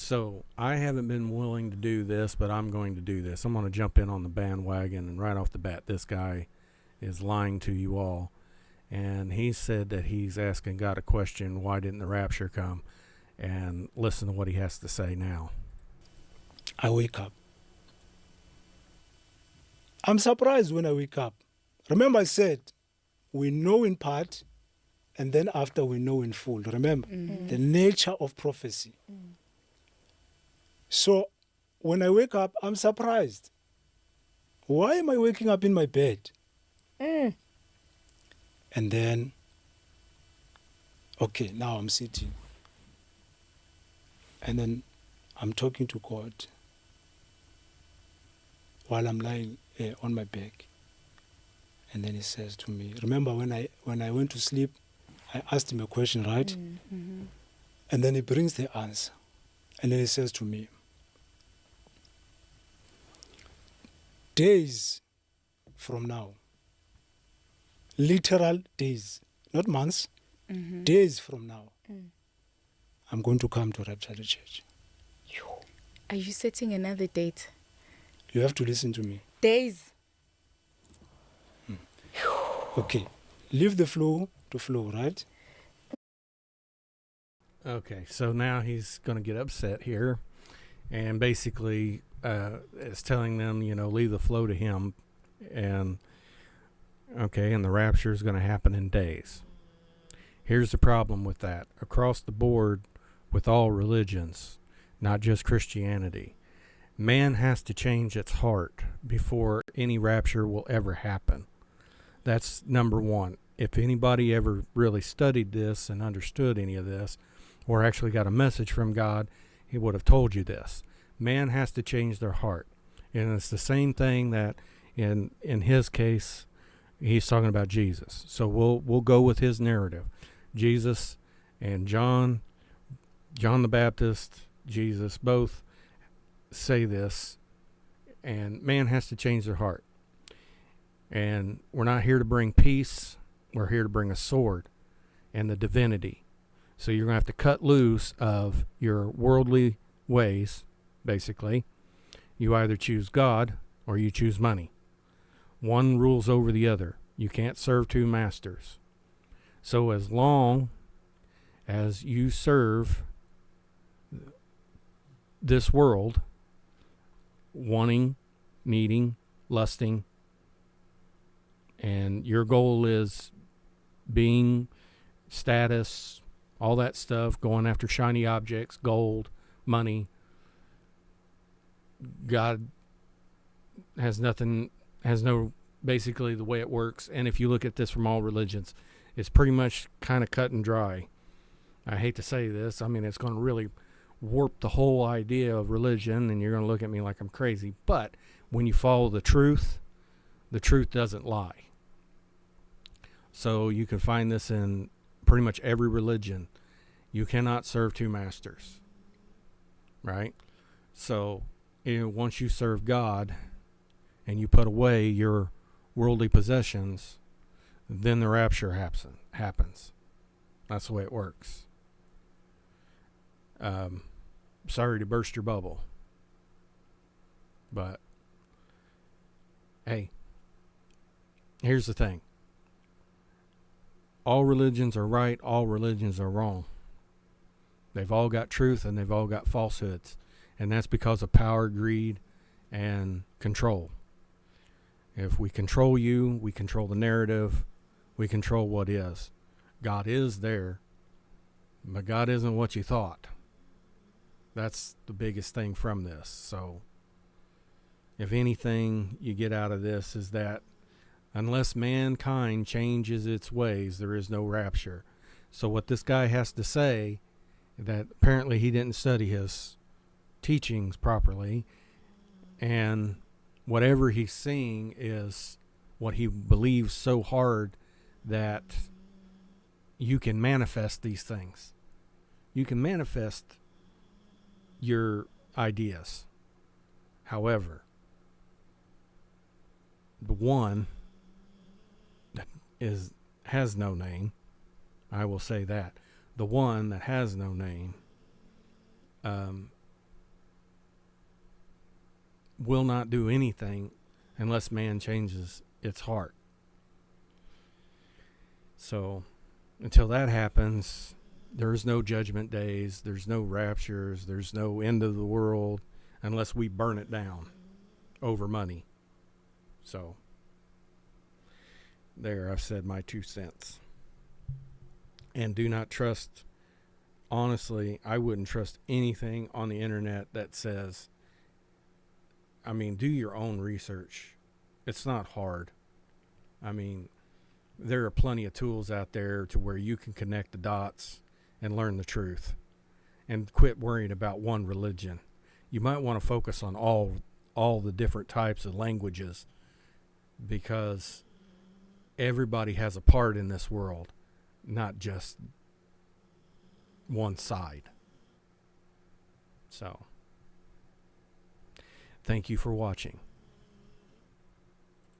So I haven't been willing to do this, but I'm going to do this. I'm going to jump in on the bandwagon, and right off the bat, this guy is lying to you all. And he said that he's asking God a question, why didn't the rapture come? And listen to what he has to say now. I wake up. I'm surprised when I wake up. Remember I said, we know in part, and then after we know in full. Remember, the nature of prophecy. So when I wake up, I'm surprised. Why am I waking up in my bed? And then, okay, now I'm sitting. And then I'm talking to God while I'm lying on my back. And then he says to me, remember when I went to sleep, I asked him a question, right? Mm-hmm. And then he brings the answer. And then he says to me, days from now, literal days, not months, days from now, I'm going to come to rapture the church. Are you setting another date? You have to listen to me. Days. Okay, leave the flow to flow, right? Okay, so now he's going to get upset here, and basically is telling them, leave the flow to him, and the rapture is going to happen in days. Here's the problem with that. Across the board with all religions, not just Christianity, man has to change its heart before any rapture will ever happen. That's number one. If anybody ever really studied this and understood any of this, or actually got a message from God, he would have told you this. Man has to change their heart. And it's the same thing that in his case, he's talking about Jesus. So we'll go with his narrative. Jesus and John the Baptist, Jesus, both say this, and man has to change their heart. And we're not here to bring peace. We're here to bring a sword and the divinity. So you're going to have to cut loose of your worldly ways, basically. You either choose God or you choose money. One rules over the other. You can't serve two masters. So as long as you serve this world, wanting, needing, lusting, and your goal is being, status, all that stuff, going after shiny objects, gold, money, God basically the way it works. And if you look at this from all religions, it's pretty much kind of cut and dry. I hate to say this. I mean, it's going to really warp the whole idea of religion, and you're going to look at me like I'm crazy. But when you follow the truth doesn't lie. So you can find this in pretty much every religion. You cannot serve two masters, right? So once you serve God and you put away your worldly possessions, then the rapture happens. That's the way it works. Sorry to burst your bubble, but hey, here's the thing. All religions are right, all religions are wrong. They've all got truth and they've all got falsehoods. And that's because of power, greed, and control. If we control you, we control the narrative, we control what is. God is there, but God isn't what you thought. That's the biggest thing from this. So, if anything you get out of this is that unless mankind changes its ways, there is no rapture. So what this guy has to say, that apparently he didn't study his teachings properly, and whatever he's seeing is what he believes so hard that you can manifest these things. You can manifest your ideas. However, the one that has no name, I will say that, the one that has no name, will not do anything unless man changes its heart. So until that happens, there's no judgment days, there's no raptures, there's no end of the world unless we burn it down over money. So there, I've said my 2 cents. And do not trust, honestly, I wouldn't trust anything on the internet that says, I mean, do your own research. It's not hard. I mean, there are plenty of tools out there to where you can connect the dots and learn the truth and quit worrying about one religion. You might want to focus on all the different types of languages, because everybody has a part in this world, not just one side. So, thank you for watching.